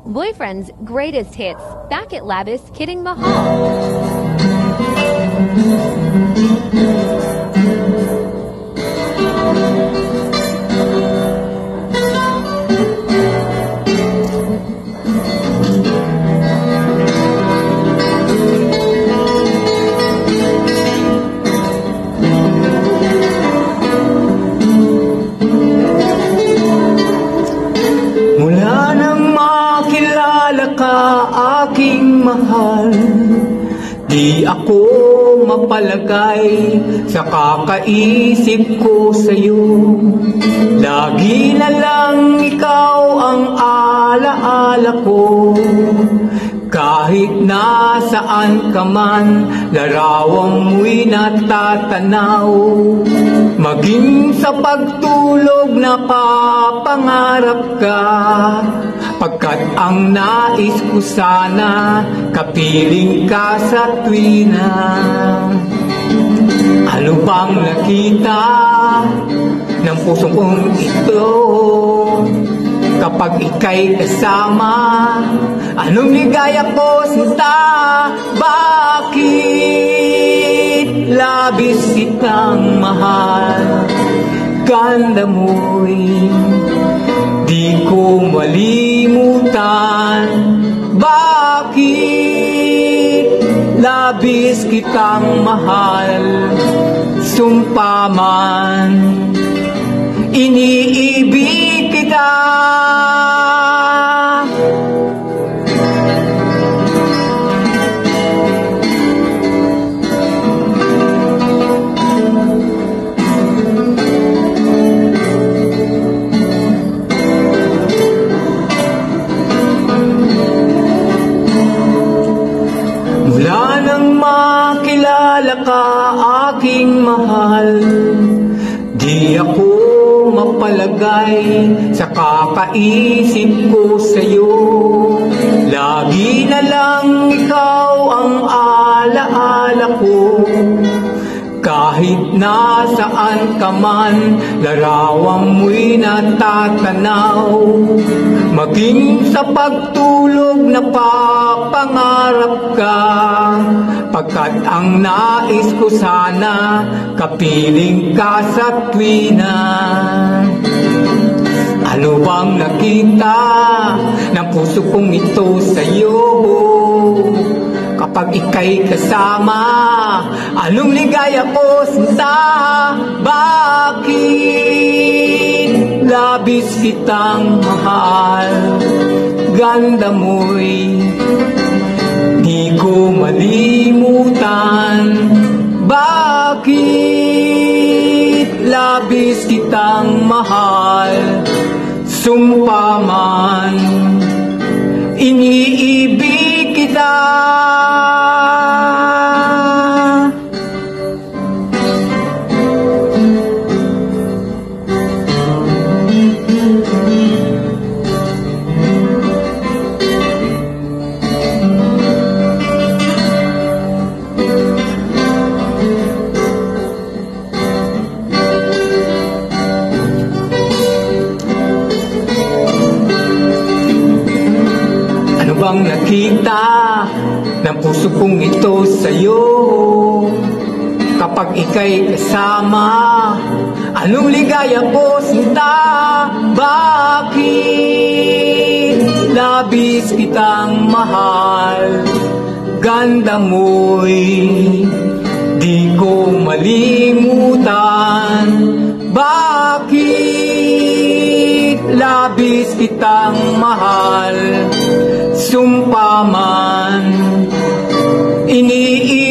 Boyfriend's greatest hits, back at Labis Kidding Mahal. Aking mahal, di ako mapalagay sa kakaisip ko sa'yo. Lagi na lang ikaw ang alaala ko. Kahit nasaan ka man, larawan mo'y natatanaw. Maging sa pagtulog napapangarap ka, pagkat ang nais ko sana, kapiling ka sa tuwina. Ano bang nakita ng pusong kong ito? Kapag ika'y kasama, anong ligaya ko sinta? Bakit labis kitang mahal? Ganda mo'y di ko malimutan. Bakit labis kitang mahal? Sumpa man, iniibig kita. Mula nang makilala ka, aking mahal, di ako mapalagay sa kakaisip ko sa'yo. Lagi na lang ikaw ang alaala ko. Kahit nasaan ka man, larawan mo'y natatanaw. Maging sa pagtulog napapangarap ka, pagkat ang nais ko sana, kapiling ka sa tuwina. Ano bang nakita ng puso kong ito sa'yo? Kapag ika'y kasama, anong ligaya ko sinta? Bakit labis kitang mahal? Ganda mo'y di ko malimutan. Bakit labis kitang mahal? Sumpa man, iniibig kita. Bang nakita ng puso kong ito sa'yo? Kapag ika'y kasama, anong ligaya ko sinta? Bakit labis kitang mahal? Ganda mo'y di ko malimutan. Bakit labis kitang mahal? Sumpa man, iniibig